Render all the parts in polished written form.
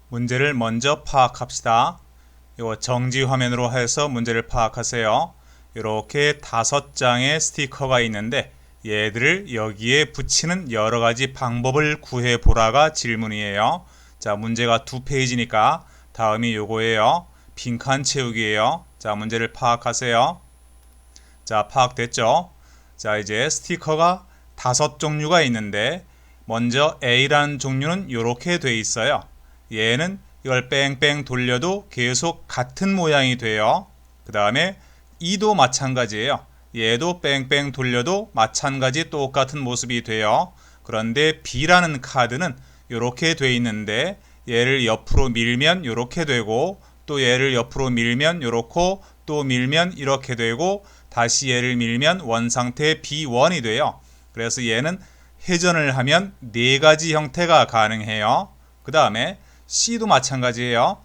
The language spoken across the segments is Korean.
문제를 먼저 파악합시다. 이거 정지 화면으로 해서 문제를 파악하세요. 이렇게 5장의 스티커가 있는데 얘들을 여기에 붙이는 여러 가지 방법을 구해 보라가 질문이에요. 자, 문제가 2페이지니까 다음이 요거예요. 빈칸 채우기예요. 자, 문제를 파악하세요. 자, 파악됐죠? 자, 이제 스티커가 5종류가 있는데 먼저 A라는 종류는 이렇게 돼 있어요. 얘는 이걸 뺑뺑 돌려도 계속 같은 모양이 돼요. 그 다음에 E도 마찬가지예요. 얘도 뺑뺑 돌려도 마찬가지 똑같은 모습이 돼요. 그런데 B라는 카드는 이렇게 돼 있는데 얘를 옆으로 밀면 이렇게 되고 또 얘를 옆으로 밀면 이렇고 또 밀면 이렇게 되고 다시 얘를 밀면 원상태 B1이 돼요. 그래서 얘는 회전을 하면 4가지 형태가 가능해요. 그 다음에 C도 마찬가지예요.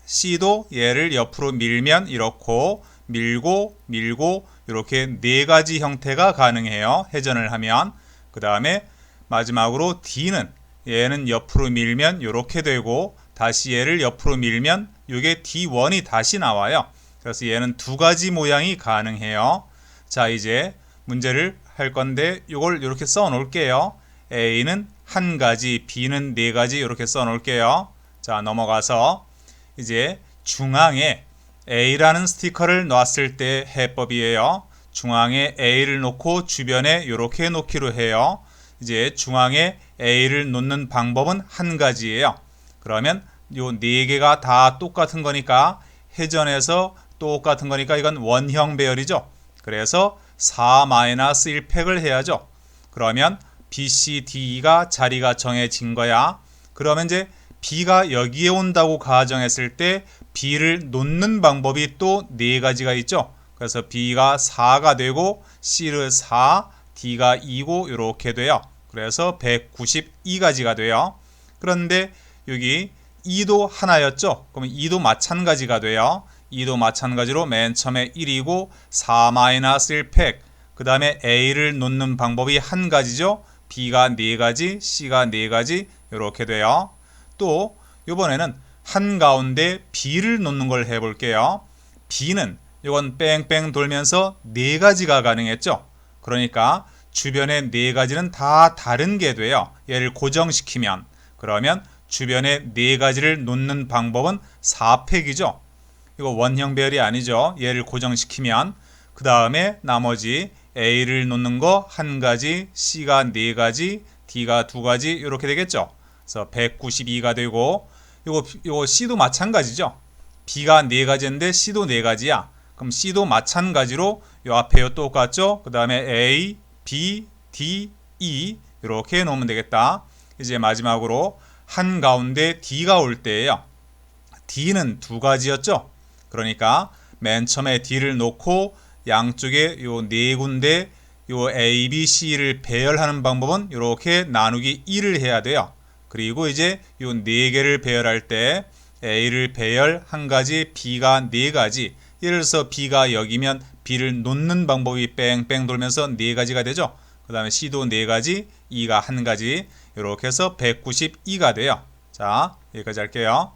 C도 얘를 옆으로 밀면 이렇고 밀고 이렇게 4가지 형태가 가능해요. 회전을 하면. 그 다음에 마지막으로 D는 얘는 옆으로 밀면 이렇게 되고 다시 얘를 옆으로 밀면 이게 D1이 다시 나와요. 그래서 얘는 2가지 모양이 가능해요. 자, 이제 문제를 할 건데 이걸 이렇게 써 놓을게요. A는 1가지, B는 4가지 이렇게 써 놓을게요. 자, 넘어가서 이제 중앙에 A라는 스티커를 놨을 때 해법이에요. 중앙에 A를 놓고 주변에 이렇게 놓기로 해요. 이제 중앙에 A를 놓는 방법은 1가지예요. 그러면 요 4개가 다 똑같은 거니까 회전해서 똑같은 거니까 이건 원형 배열이죠. 그래서 4-1팩을 해야죠. 그러면 B, C, D가 자리가 정해진 거야. 그러면 이제 B가 여기에 온다고 가정했을 때 B를 놓는 방법이 또 4가지가 있죠. 그래서 B가 4가 되고 C를 4, D가 2고 이렇게 돼요. 그래서 192가지가 돼요. 그런데 여기 2도 하나였죠. 그러면 2도 마찬가지가 돼요. 2도 마찬가지로 맨 처음에 1이고 4-1팩 그 다음에 A를 놓는 방법이 1가지죠. B가 4가지, C가 4가지 이렇게 돼요. 또 이번에는 한가운데 B를 놓는 걸 해볼게요. B는 이건 뺑뺑 돌면서 4가지가 가능했죠. 그러니까 주변의 4가지는 다 다른 게 돼요. 얘를 고정시키면. 그러면 주변에 4가지를 놓는 방법은 4팩이죠. 이거 원형 배열이 아니죠. 얘를 고정시키면. 그 다음에 나머지 A를 놓는 거 1가지, C가 4가지, D가 2가지 이렇게 되겠죠. 그래서 192가 되고 요거 C도 마찬가지죠. B가 4가지인데 C도 4가지야. 그럼 C도 마찬가지로 요 앞에 요 똑같죠. 그 다음에 A, B, D, E 이렇게 놓으면 되겠다. 이제 마지막으로 한가운데 D가 올 때예요. D는 2가지였죠. 그러니까 맨 처음에 D를 놓고 양쪽에 요 4군데 요 A, B, C를 배열하는 방법은 이렇게 나누기 1을 해야 돼요. 그리고 이제 요 4개를 배열할 때 A를 배열 1가지, B가 4가지. 예를 들어서 B가 여기면 B를 놓는 방법이 뺑뺑 돌면서 4가지가 되죠. 그 다음에 C도 4가지, E가 1가지. 이렇게 해서 192가 돼요. 자, 여기까지 할게요.